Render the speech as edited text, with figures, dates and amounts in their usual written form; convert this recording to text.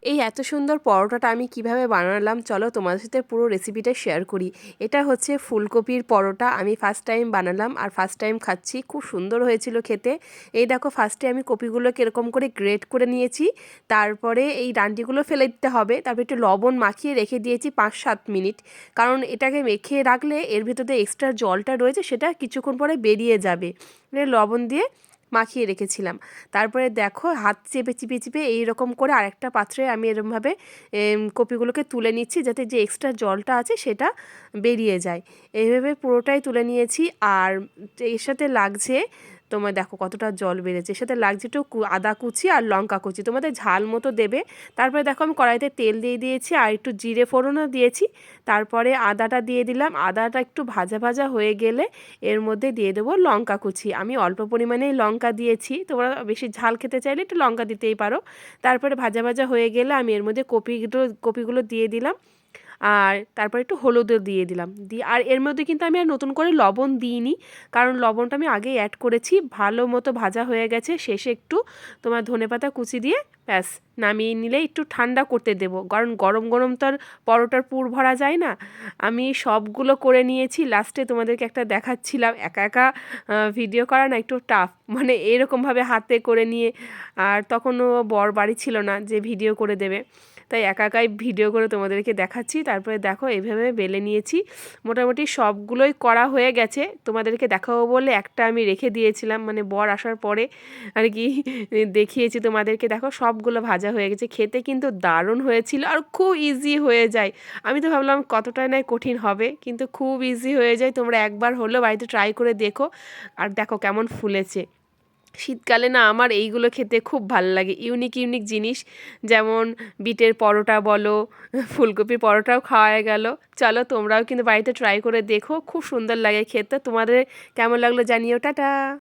এই এত সুন্দর পরোটাটা আমি কিভাবে বানালাম চলো তোমাদের সাথে পুরো রেসিপিটা শেয়ার করি। এটা হচ্ছে ফুলকপির পরোটা। আমি ফার্স্ট টাইম বানালাম আর ফার্স্ট টাইম খাচ্ছি, খুব সুন্দর হয়েছিল খেতে। এই দেখো ফার্স্টে আমি কপিগুলোকে এরকম করে গ্রেট করে নিয়েছি, তারপরে এই ডান্ডিগুলো ফেলে দিতে হবে, তারপরে একটু লবণ মাখিয়ে রেখে দিয়েছি 5-7 মিনিট, কারণ এটাকে মেখে রাখলে এর ভেতরে এক্সট্রা জলটা রয়েছে সেটা কিছুক্ষণ পরে বেরিয়ে যাবে। লবণ দিয়ে মাখিয়ে রেখেছিলাম। তারপরে দেখো হাত চেপে চিপে চিপে এইরকম করে আরেকটা পাত্রে আমি এরমভাবে কপিগুলোকে তুলে নিচ্ছি, যাতে যে এক্সট্রা জলটা আছে সেটা বেরিয়ে যায়। এইভাবে পুরোটাই তুলে নিয়েছি। আর এর সাথে লাগছে, তোমার দেখো কতটা জল বেড়েছে, এর সাথে লাগছে একটু আদা কুচি আর লঙ্কা কুচি, তোমাদের ঝাল মতো দেবে। তারপরে দেখো আমি কড়াইতে তেল দিয়ে দিয়েছি আর একটু জিরে ফোড়নও দিয়েছি। তারপরে আদাটা দিয়ে দিলাম। আদাটা একটু ভাজা ভাজা হয়ে গেলে এর মধ্যে দিয়ে দেবো লঙ্কা কুচি। আমি অল্প পরিমাণেই লঙ্কা দিয়েছি, তোমরা বেশি ঝাল খেতে চাইলে একটু লঙ্কা দিতেই পারো। তারপরে ভাজা ভাজা হয়ে গেলে আমি এর মধ্যে কপিগুলো দিয়ে দিলাম। আর তারপর একটু হলুদও দিয়ে দিলাম। আর এর মধ্যে কিন্তু আমি আর নতুন করে লবণ দিইনি, কারণ লবণটা আমি আগেই অ্যাড করেছি। ভালো মতো ভাজা হয়ে গেছে, শেষে একটু তোমার ধনেপাতা কুচি দিয়ে ব্যাস নামিয়ে নিলে একটু ঠান্ডা করতে দেবো, কারণ গরম গরম তো আর পরোটার পুর ভরা যায় না। আমি সবগুলো করে নিয়েছি, লাস্টে তোমাদেরকে একটা দেখাচ্ছিলাম। একা একা ভিডিও করা না একটু টাফ, মানে এরকমভাবে হাতে করে নিয়ে, আর তখনও বর বাড়ি ছিল না যে ভিডিও করে দেবে, তাই একা একাই ভিডিও করে তোমাদেরকে দেখাচ্ছি। তারপরে দেখো এইভাবে বেলে নিয়েছি। মোটামুটি সবগুলোই করা হয়ে গেছে, তোমাদেরকে দেখাবো বলে একটা আমি রেখে দিয়েছিলাম, মানে বর আসার পরে আর কি দেখিয়েছি তোমাদেরকে। দেখো সবগুলো ভাজা হয়ে গেছে, খেতে কিন্তু দারুণ হয়েছিল আর খুব ইজি হয়ে যায়। আমি তো ভাবলাম কতটা না কঠিন হবে, কিন্তু খুব ইজি হয়ে যায়। তোমরা একবার হলেও বাড়িতে ট্রাই করে দেখো। আর দেখো কেমন ফুলেছে। শীতকালে না আমার এইগুলো খেতে খুব ভাল লাগে, ইউনিক ইউনিক জিনিস, যেমন বিটের পরোটা বলো, ফুলকপির পরোটাও খাওয়া গেল। চলো তোমরাও কিন্তু বাড়িতে ট্রাই করে দেখো, খুব সুন্দর লাগে খেতে। তোমাদের কেমন লাগলো জানিও। টাটা।